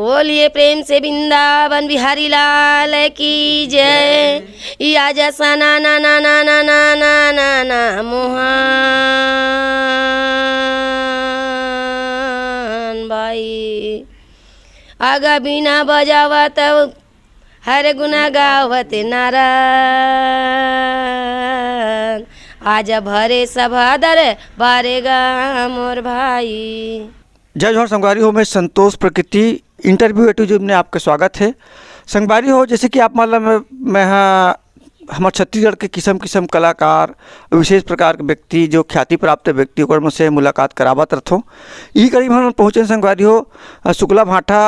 बोलिए प्रेम से वृंदावन बिहारी लाल की जय। या जैसा ना ना ना ना ना ना ना ना ना मोहन भाई आगा बिना बजावत हर गुना गावत नारायण आज भरे सभादर बारेगा मोर भाई। जय जोहर संगवारी हो। मैं संतोष प्रकृति इंटरव्यू एटूज में आपका स्वागत है। संगवारी हो, जैसे कि आप मतलब मैं हमारे छत्तीसगढ़ के किस्म कलाकार विशेष प्रकार के व्यक्ति जो ख्याति प्राप्त व्यक्ति और मुझसे मुलाकात करावत रथों। ई करीब हम पहुँचे संगवारी हो शुक्ला भाटा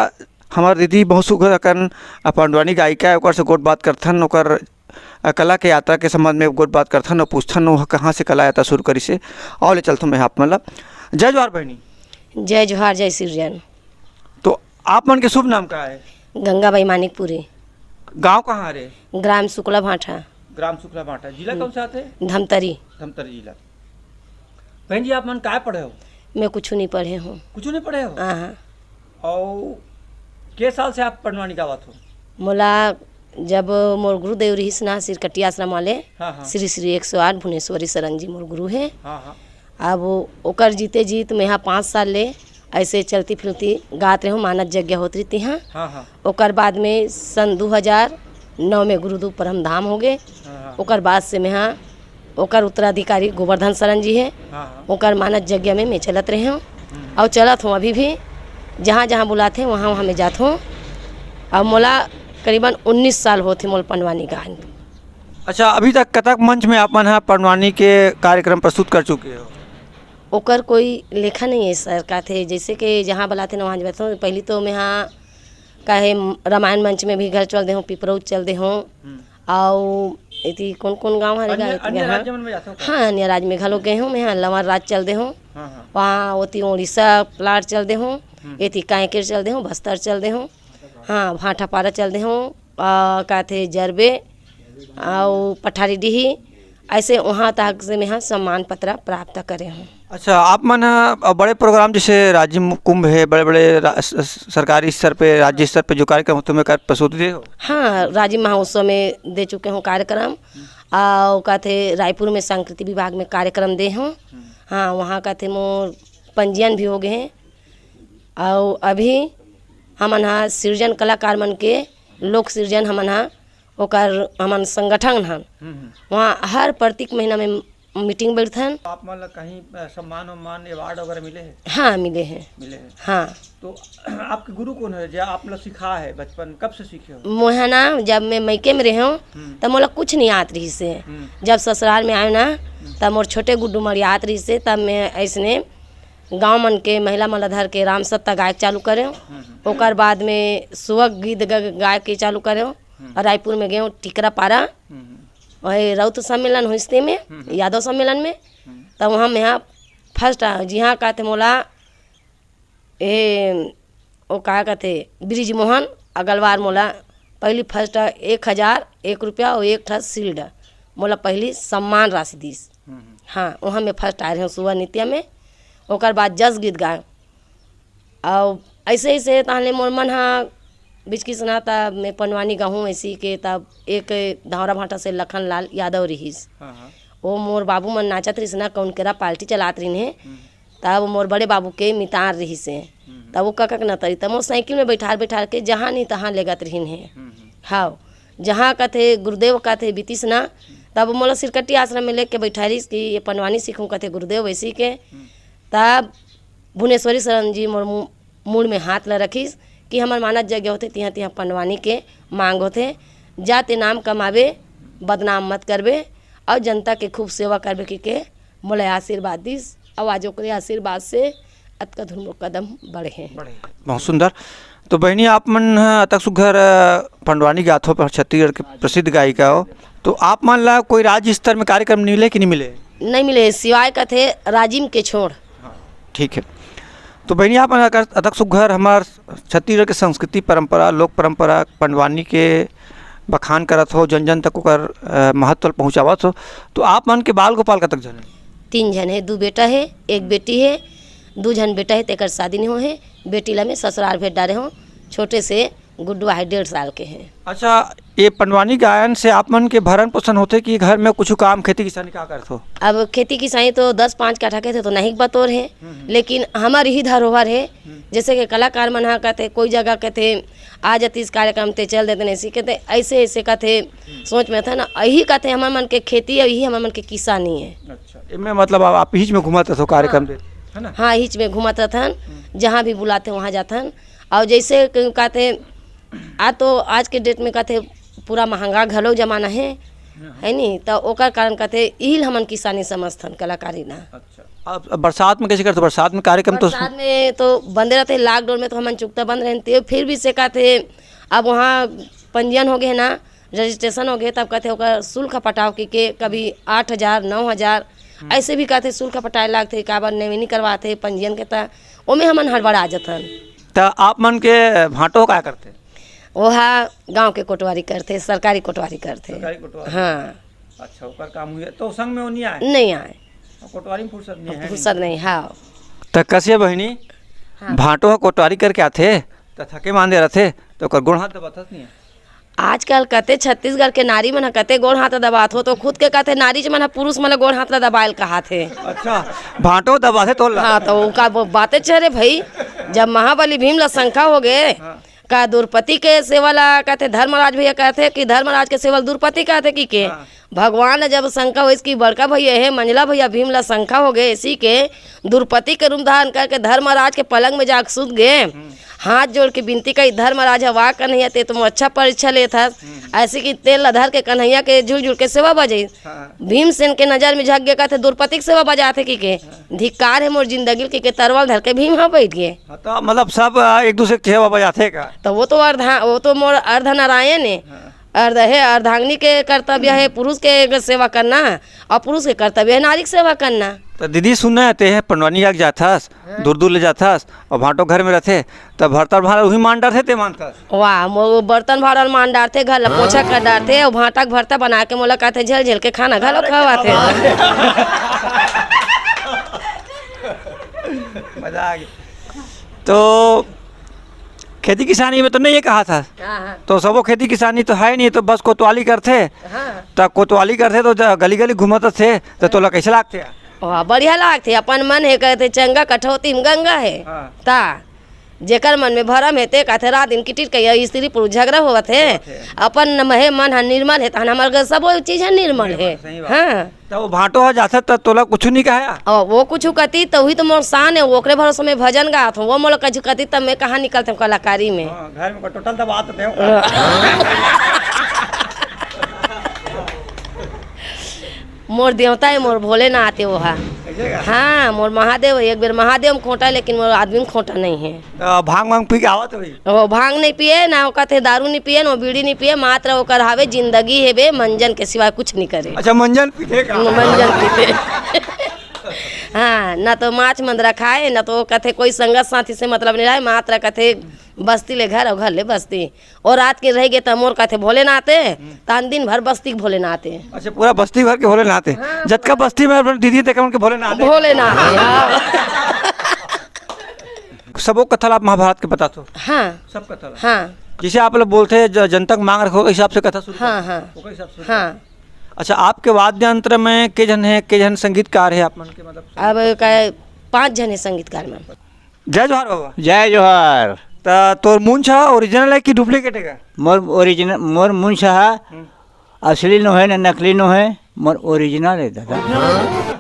हमार दीदी बहुत सुखद अकन पंडवानी गायिका ओकर से गोट बात करथन ओकर कला के यात्रा के संबंध में गोट बात करथन और पूछथन वह कहाँ से कला यात्रा शुरू करी से और ले चलथूँ मैं आप मतलब। जय जोहर बहनी। जय जोहार जय सिरजन। तो आप मन के शुभ नाम का है? गंगाबाई मानिकपुरी। गांव कहाँ रे? ग्राम शुक्ला भाटा। ग्राम शुक्ला भाटा। जिला कौन सा है? धमतरी। धमतरी जिला। बहन जी आप मन काय पढ़े हो? मैं कुछ नहीं पढ़े हूँ। कुछ नहीं पढ़े हो? हाँ। और के साल से आप पंडवानी गावत हो? मोला जब मोर गुरुदेव रही ना सिरकटिया आश्रम वाले। हाँ। श्री श्री 108 भुवनेश्वरी शरण जी मोर गुरु है। हाँ। अब ओकर जीते जीत मैं यहाँ 5 साल ले ऐसे चलती फिरती गात रही हूँ। मानद यज्ञ होत रही थी हाँ। ओकर बाद में सन 2009 में गुरुदेव परम धाम हो गए। ओकर बाद से मैं यहाँ ओकर उत्तराधिकारी गोवर्धन शरण जी है। ओकर मानद यज्ञ में मैं चलत रही हूँ और चलत हूँ अभी भी। जहाँ जहाँ बुलाते हैं वहाँ वहाँ मैं जात हूँ। अब मोला करीबन 19 साल होते मोल पंडवानी गान। अच्छा, अभी तक कतक मंच में आप मन है पंडवानी के कार्यक्रम प्रस्तुत कर चुके हो? ओकर कोई लेखा नहीं है सर का थे। जैसे कि जहाँ बुलाते ना वहाँ जाते हूँ। पहले तो मैं यहाँ काहे रामायण मंच में भी घर चल दे हूँ, पिपरौत चल दे हूँ और इति कौन कौन गाँव हरेगा हाँ अन्य राज्य में घलो गए हूँ। मैं यहाँ लवर राज चल दे हूँ। वहाँ ओती उड़ीसा प्लाट चल दे हूँ। इति कांकेर चल दे हूँ, बस्तर चल दे हूँ। हाँ भाटापारा चल दे हूँ का थे जरबे और पठारी डीही ऐसे वहाँ तक से मैं यहाँ सम्मान पत्र प्राप्त करे हूँ। अच्छा, आप मन बड़े प्रोग्राम जैसे राज्य कुंभ है, बड़े बड़े सरकारी स्तर पे राज्य स्तर पे जो कार्यक्रम होते हैं प्रस्तुति दे हो? हाँ, राज्य महोत्सव में दे चुके हूँ कार्यक्रम और कहते रायपुर में संस्कृति विभाग में कार्यक्रम दे हूँ। हाँ, वहाँ कहते मोर पंजीयन भी हो गए हैं और अभी हमन हाँ सृजन कलाकार मन के लोक सृजन हमन हाँ ओकर हमन संगठन हन वहाँ हर प्रत्येक महीना में मीटिंग बैठथन। आप मतलब कहीं सम्मान अवार्ड वगैरह मिले हैं? हाँ मिले हैं। हाँ। तो आपके गुरु कौन है जो आप मतलब सिखा है बचपन कब से सीखे हो? मोहे ना जब मैं मैके में रही हूँ तब मोला कुछ नहीं आत रही से। जब ससुराल में आयो ना तब मोर छोटे गुड्डू मरी आत रही से। तब मैं ऐसने गांव मन के महिला मलधर के राम सत्ता गायक चालू करे। ओकर बाद में सुवक गीत गायक के चालू करे। और रायपुर में गए टिकरा पारा वही रौत सम्मेलन हुई में यादव सम्मेलन में। तब वहाँ मैं फर्स्ट जी हाँ कहते मोला वो क्या कहते ब्रिज मोहन अगलवार मोला पहली फर्स्ट 1001 रुपया और 1 ठा शील्ड मोला पहली सम्मान राशि दीस। हाँ, वहाँ मैं फर्स्ट आए रहे हूँ सुबह नृत्य में। ओकर बाद जस गीत गाए और ऐसे से तहले मोर मन हाँ बीच की सुनाता मैं पंडवानी गाहूँ ऐसी के। तब एक धावरा भाटा से लखन लाल यादव रहीस वो मोर बाबू मन नाचत रही ना कौन केरा पार्टी चलात रही है। तब मोर बड़े बाबू के मितार रही से तब वो ककक न तरी तब मोर साइकिल में बैठा के जहाँ नहीं तहाँ लेगत रही है। हाँ, जहाँ कथे गुरुदेव कथे बीतीस ना तब मोला सिरकट्टी आश्रम में लेके बैठा रही कि ये पंडवानी सीखूँ कथे गुरुदेव वैसी के। तब भुवनेश्वरी शरण जी मोर मूड में हाथ ला रखीस कि हमार मानद यज्ञ होते तिहाँ तिहाँ पंडवानी के मांग होते जाते नाम कमावे बदनाम मत करबे और जनता के खूब सेवा करबे के मोला आशीर्वाद दीस। आवाज ओकरे आशीर्वाद से अतका धुन कदम बढ़े हैं। बहुत सुंदर। तो बहनी आप मन अतक सुघर पंडवानी गात हो, छत्तीसगढ़ के प्रसिद्ध गायिका हो। तो आप मान ला कोई राज्य स्तर में कार्यक्रम मिले कि नहीं मिले? नहीं मिले, सिवाय का थे राजिम के छोड़। ठीक है। तो बहनी आप अतक सुघर हमार छत्तीसगढ़ के संस्कृति परंपरा लोक परंपरा पंडवानी के बखान करत हो, जन जन तक ओकर महत्व पहुँचावत हो। तो आप मन के बाल गोपाल कतक जन? 3 जन है, 2 बेटा है 1 बेटी है। 2 जन बेटा है तेकर शादी नहीं हो है। बेटी ला में ससुराल भेज डारे हो छोटे से गुड्डुआ है 1.5 साल के हैं। अच्छा, ये पंडवानी गायन से आप मन के भरण पोषण होते कि घर में कुछ काम खेती किसानी क्या करते हो? अब खेती किसानी तो 10-5 कट्ठा के थे तो नहीं बतौर है, लेकिन हमारी ही धरोहर है। जैसे कि कलाकार मन हा कहते कोई जगह कहते आ जाती इस कार्यक्रम ते चल देते नहीं कहते ऐसे ऐसे कहते सोच में था ना, यही कहते हमारे मन के खेती है, यही हमारे मन के किसानी है। अच्छा, इनमें मतलब आप बीच में घुमाते हो कार्यक्रम दे, है ना? हाँ, हिच में घुमाता था, जहाँ भी बुलाते वहाँ जाता। और जैसे कहते आज के डेट में कहते पूरा महंगा घलो जमाना है नहीं, तो ओकर कारण कहते यही हमन किसानी समझथन कलाकारी ना। अच्छा, अब बरसात में कैसे करते हो? बरसात में कार्यक्रम तो बरसात में तो बंदे रहते, लॉकडाउन में तो हमन चुकता बंद रहते, फिर भी से कहते अब वहाँ पंजीयन हो गए ना, रजिस्ट्रेशन हो गए, तब कहते ओकर शुल्क पटाव के कभी 8,000 9,000 ऐसे भी कहते शुल्क पटाए लागते, काबर नहीं करवाते पंजीयन के, तो ओमें हमन हड़बड़ा जतन। तो आप मन के भाटो क्या करते? वहा गांव के कोटवारी करते, सरकारी कोटवारी करते। हाँ। अच्छा, ओकर काम हुए तो संग में वो नहीं आए? नहीं आए, कोटवारी में फुर्सत नहीं है। फुर्सत नहीं। हाँ, तो कसिए बहनी, भाटो कोटवारी करके आते तो थके मांदे रहते तो ओकर गोड़ हाथ दबाता नहीं है? आजकल कहते छत्तीसगढ़ के नारी मन कहते गोड़ हाथ दबात हो, तो खुद के कहते नारी मन पुरुष मन गोड़ हाथ दबायल कहा थे। अच्छा, भाटो दबाते तो हाँ, तो उनका बातें चेहरे भाई, जब महाबली भीम ला शंका हो गए का द्रौपदी के सेवा ला कहते धर्मराज भैया कहते कि धर्मराज के सेवल द्रौपदी कहते कि के भगवान ने जब शंका हो इसकी बड़का भैया है मंझला भैया भीम ला शंका हो गए, इसी के द्रौपदी के रूप धारण करके धर्मराज के पलंग में जाकर सूत गए, हाथ जोड़ के विनती कही धर्मराज वाह कन्हैया ते तुम अच्छा परीक्षा लेता, ऐसे कि तेल लधर के कन्हैया के झुल झुल के सेवा बजे। भीमसेन के नजर में झक गए कहते द्रौपदी की सेवा बजाते कि के धिक्कार है मोर जिंदगी के तरवाल धर के भीम हाँ बैठ गए। तो मतलब सब एक दूसरे की सेवा बजाते का? तो वो तो मोर अर्ध नारायण है, अर्ध है अर्धांगिनी के कर्तव्य है पुरुष के सेवा करना, और पुरुष के कर्तव्य है नारी की सेवा करना। तो दीदी सुनने आते हैं पंडवानी आग जाथास, दूर दूर ले जाथास और भाटो घर में रहते तो भरतर भाड़ा वही मान डालते थे मानता? वाह, वो बर्तन भाड़ा मान डालते, घर पोछा कर डालते और भाटा का भरता बना के मोला कहते झेल झेल के खाना घलो खवाते। मजा आ गया। तो खेती किसानी में तो नहीं ये कहा था? हाँ। तो सबो खेती किसानी तो है नहीं, तो बस कोतवाली करते। हाँ। तो कोतवाली करते तो गली गली घूमते थे, तो तोला कैसे लागते? वाह, बढ़िया लागते, अपन मन है कहते चंगा कठौती में गंगा है। हाँ। ता जेकर मन में भरम है ते कहते रात दिन किटिर के स्त्री पुरुष झगड़ा होवत है, अपन महे मन है निर्मल है, तहन हमार सब चीज है निर्मल है। हाँ, तो वो भाटो हो जाता तो तोला कुछ नहीं कहा? और वो कुछ कहती तो वही तो मोर शान है, ओकरे भरोसे में भजन गात हूँ, वो मोला कुछ कहती तब मैं कहाँ निकलते हूँ कलाकारी में। घर में टोटल दबाते थे। मोर देवता है मोर भोलेनाथ है वो। हाँ, मोर महादेव है, एक बेर महादेव में खोटा लेकिन मोर आदमी में खोटा नहीं है। तो भांग वांग पी के आवत भाई? वो भांग नहीं पिए ना, वो कहते दारू नहीं पिए ना, बीड़ी नहीं पिए, मात्र वो करावे जिंदगी है बे मंजन के सिवाय कुछ नहीं करे। अच्छा, मंजन पीते का? मंजन पीते। हाँ, ना तो माछ मंदरा खाए, ना तो कहते कोई संगत साथी से मतलब नहीं रहे, मात्र कहते बस्ती ले घर और घर ले बस्ती, और रात के रह गए तो मोर कहते भोलेनाथ तान दिन भर बस्ती भोलेनाथ। अच्छा, पूरा बस्ती भर के भोलेनाथ? हाँ, जतका बस्ती में दीदी देखा उनके भोलेनाथ? सबो कथा आप महाभारत के बता दो। हाँ, सब कथा? हाँ। जैसे आप लोग बोलते हैं जनता मांग रखो हिसाब से कथा शुरू? हाँ, हाँ, हाँ। अच्छा, आपके वाद्य यंत्र में के जन है, के जन संगीतकार है आप मन के? मतलब अब 5 जन है संगीतकार में। जय जोहार बाबा। जय जोहार। तोर मूंछ ओरिजिनल है कि डुप्लीकेट है? मोर ओरिजिनल, मोर मूंछ है असली नो है ना नकली नो है, मोर ओरिजिनल है दादा।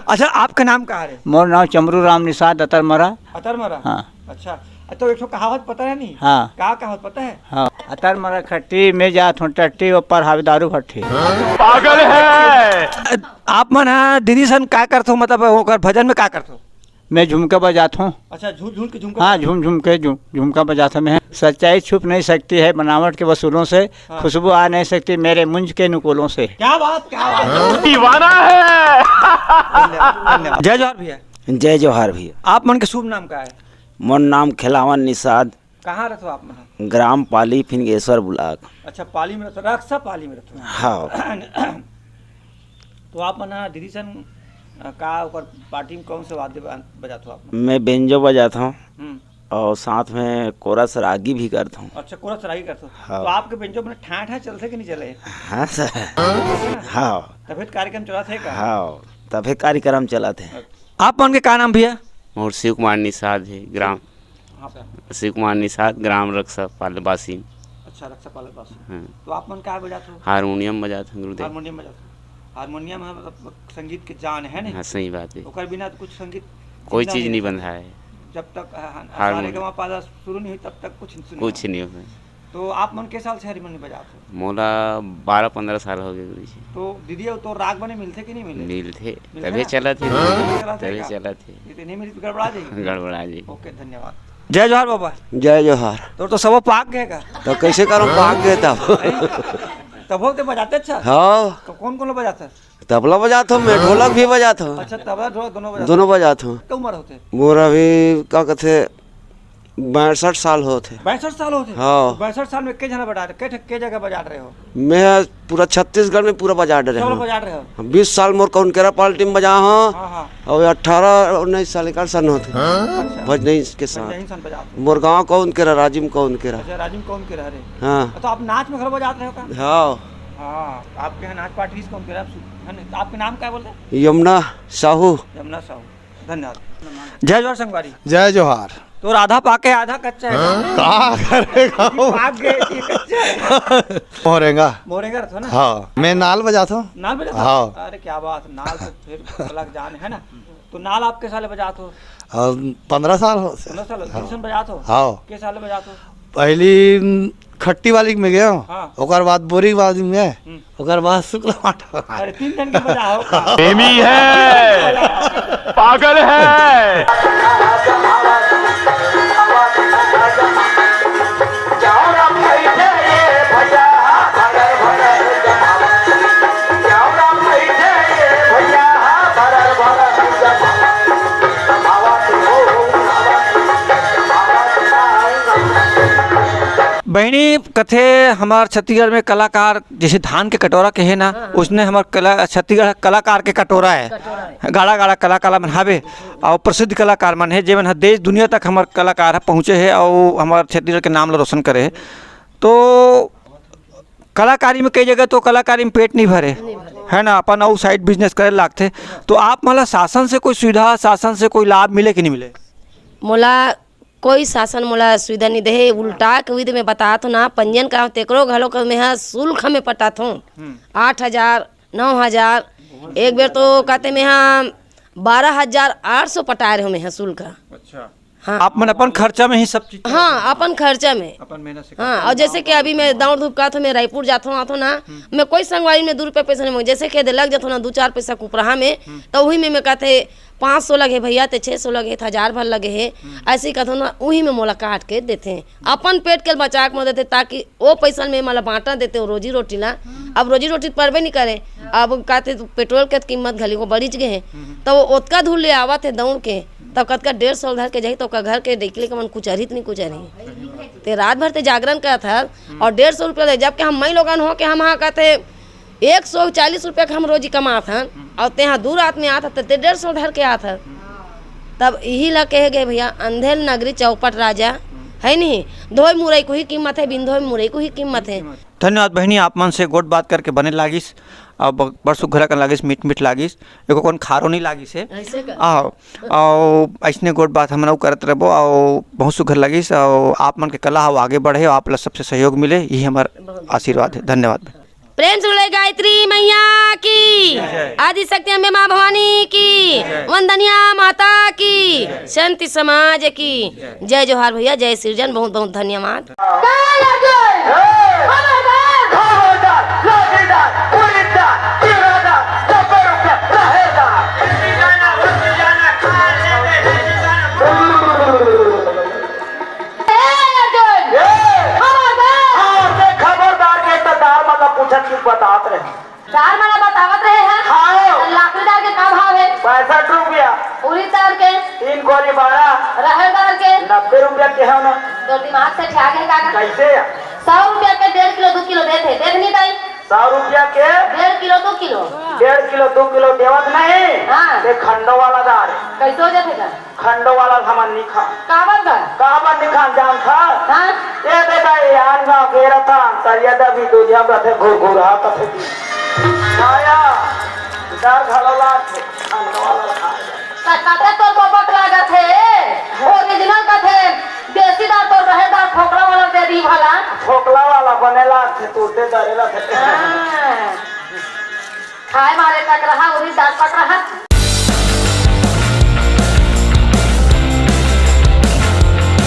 अच्छा, आपका नाम कहाँ है? मोर नाम चमरू राम निषाद अतरमरा। अतरमरा? हाँ। अच्छा, तो एक कहावत पता है नहीं? हाँ। क्या कहावत पता है? हाँ, अतरमरा खट्टी में जात हूँ टट्टी और पर हावी दारू भट्टी। पागल है आप मन? हाँ, दीदी सन क्या करते हो, मतलब होकर भजन में क्या करते हो? मैं झुमका बजाता हूँ। अच्छा, झूम झूम के झुमका? हाँ, झुमका बजाता मैं। सच्चाई छुप नहीं सकती है बनावट के वसूलों से, खुशबू आ नहीं सकती मेरे मुंज के नुकुलों से। क्या बात, क्या बात, दीवाना है। जय जोहार भैया। जय जोहार भैया। आप मन के शुभ नाम क्या है? मोर नाम खिलावन निषाद। कहाँ रहते हो आप मन? ग्राम पाली फिनगेश्वर ब्लॉक। अच्छा, पाली में रहते? रक्षा पाली में रहते? हाँ। तो आप मन दीदी सन का ऊपर पार्टी में कौन से वाद्य बजाते हो आप? मैं बेंजो बजाता हूँ। और साथ में कोरस रागी भी करता हूँ। अच्छा, कोरस रागी करते हो। हाँ। तो आपके बेंचो में ठाठ चलते कि नहीं चले? हाँ सर। हाँ तभी तो कार्यक्रम चला थे का? हाँ, तभी कार्यक्रम चला थे। आप मन के का नाम भैया? और शिव कुमार निषाद है, ग्राम हाँ पे। शिव कुमार निषाद, ग्राम रक्षा पालवासी। अच्छा, रक्षा पालक पास। हाँ। तो आप मन क्या बजाते हो? हारमोनियम बजाते हैं गुरुदेव। हारमोनियम बजाते हो। हारमोनियम है मतलब संगीत के जान है नहीं? हाँ सही बात है, ओकर बिना तो कुछ संगीत कोई जिंदा चीज़ नहीं रह बंधा है, जब तक हारमोनियम। सारे पादा शुरू नहीं हुई तब तक कुछ कुछ नहीं होगा। तो आप मन के साल से हारमोनियम बजाते हो? मोला 12-15 साल हो गए गुरु जी। तो दीदी तो राग बने मिलते कि नहीं मिले? मिल थे मिलते तभी ना? चला थे, चला थे तभी का? चला थे, ये तो नहीं मिली तो गड़बड़ा जाएगी। गड़बड़ा जी। ओके, धन्यवाद। जय जोहार बाबा। जय जोहार। तो सब पाक गए का? तो कैसे करूँ, भाग गए तब। तब तो बजाते अच्छा? हाँ, तो कौन कौन बजाता है? तबला बजाता हूँ मैं, ढोलक भी बजाता हूँ। अच्छा, तबला ढोलक दोनों बजाते? दोनों बजाता हूँ। क्या उम्र होते? मोर अभी क्या कहते 62 साल होते। 62 साल होते? हाँ। 62 साल में के जना बजा रहे, के जगह बजा रहे हो? मैं पूरा छत्तीसगढ़ में पूरा बजा रहे सब हूँ। बजा रहे हो? 20 साल मोर कौनकेरा पार्टी में बजा हूँ। हाँ हाँ। और 18-19 साल का सन होते अच्छा, भजनई के साथ। यही सन बजाते हो? मोर गाँव कौनकेरा, राजिम कौनकेरा। अच्छा, राजिम कौन के रह रहे? हाँ तो आप नाच में घर बजाते हो का? हाँ। हाँ, आपके यहाँ नाच पार्टी कौन के रहे है ना? तो आपके नाम क्या बोलते हैं? यमुना साहू। यमुना साहू, धन्यवाद। जय जोहार संगवारी। जय जोहार। तो राधा पाके आधा कच्चा है। कहाँ करेगा पाक गए ये कच्चा है। मोहरेगा। मोरेगा था ना? हाँ, मैं नाल बजाता हूँ। नाल बजाते हो? हाँ। अरे क्या बात, नाल तो फिर अलग जान है ना। तो नाल आप के साल बजाते हो? 15 साल हो। 15 साल ट्यूशन बजाते हो? हाँ। के साल बजाते हो? पहली खट्टी वाली में गया हूँ। हाँ। ओकर बाद बोरी वाली में, ओकर बाद शुक्ला माटा। अरे 3 दिन के बजाओ का? प्रेमी है, पागल है। बहनी कथे हमार छत्तीसगढ़ में कलाकार जैसे धान के कटोरा के है ना, उसने हमार छत्तीसगढ़ कलाकार के कटोरा है। गाड़ा गाड़ा कलाकार मन हवे और प्रसिद्ध कलाकार मन है, जेमन देश दुनिया तक हमार कलाकार पहुँचे है और हमार छत्तीसगढ़ के नाम ला रोशन करे है। तो कलाकारी में कई जगह तो कलाकारी में पेट नहीं भरे है ना, अपन और साइड बिजनेस करे लागते। तो आप मतलब शासन से कोई सुविधा, शासन से कोई लाभ मिले कि नहीं मिले? मोला कोई शासन मोला सुविधा नहीं दे, उल्टा के विधि में बतात ना, पंजीयन कराओ तेकरो घलो के मैं शुल्क में पटात हूँ 8,000 9,000। एक बेर तो कहते मैं 12,800 पटा रहे हूँ मैं शुल्क। अच्छा, हाँ। आप मन अपन खर्चा में ही सब चीज? हाँ, अपन खर्चा में। अपन मेहनत से। हाँ, और जैसे कि अभी मैं दौड़ धूप का तो मैं रायपुर जाता हूँ आता हूँ ना, मैं कोई संगवारी में 2 रुपये पैसा नहीं मांग, जैसे कि लग जाता हूँ ना 2-4 पैसा कुपराहा में, तो वही में मैं कहते 500 लगे भैया, तो 600 लगे, 1000 भर लगे है, ऐसे ही कहते ना, वही में मोला काट के देते हैं। अपन पेट के बचा के देते ताकि वो पैसा में मला बांटा देते हो रोजी रोटी ला। अब रोजी रोटी परबे नहीं करे, अब कहते पेट्रोल के कीमत घली को बढ़ गए हैं, तो वो ओतका धूल ले आवत है दौड़ के, तब कतका 150 उधर के जाही, तो घर के निकले के मन कुचरही नहीं कुचरही, ते रात भर ते जागरण का था और 150 रुपया ले, जबकि हम मई लोगन हो के हम हाँ कहते 140 रुपया का हम रोजी कमात हन, और ते यहाँ दूर रात में आता तो 150 धर के आता। तब यही ला कहे गए भैया, अंधेर नगरी चौपट राजा है नहीं, धोई मुरई को ही कीमत है, बिन धोई मुरई को ही कीमत है। धन्यवाद बहनी, आप मन से गोट बात करके बने लागिस और बड़ सुघरा कर लागिस, मीठ मीठ लागिस, एको कौन खारो नहीं लागिस है। आओ ऐसने गोट बात हम करते रहो और बहुत सुघर लागिस, और आप मन के कला हो आगे बढ़े, आप ला सबसे सहयोग मिले, यही हमारा आशीर्वाद है। धन्यवाद। प्रेम से बोले गायत्री मैया की, आदि शक्ति अम्बे माँ भवानी की, वंदनिया माता की, शांति समाज की। जय जोहार भैया, जय सृजन, बहुत बहुत धन्यवाद। बतावत रहे दाल माला बतावत रहे हैं। हाँ। लाकड़ी दाल के का भाव है? 65 रुपया। उड़ीद दाल के 3 गोली 12। रहर दाल के 90 रुपया के है ना। तो दिमाग से ठिया गए काका। कैसे? 100 रुपया के 1.5 किलो 2 किलो देते, देख नहीं दाई 100 रुपया के 1.5 किलो 2 किलो 1.5 किलो 2 किलो देवत नहीं। हाँ। ये खंडो वाला दार है। कैसे हो जाते का खंडो वाला हमार निखा कावत का कहाँ निखान जान था हाँ ये देखा ये आन गाँव घेरा था तरियादा भी दूधिया कथे घूर घूरा कथे की आया डर घलोला खंडो वाला था कते तोर बबक लागत है ओरिजिनल कथे देसी दाल तो रहे दाल ठोकरा वाला दे दी भला ठोकला वाला बनेला थे टूटे डरेला थे खाए मारे तक रहा उरी दाल पक रहा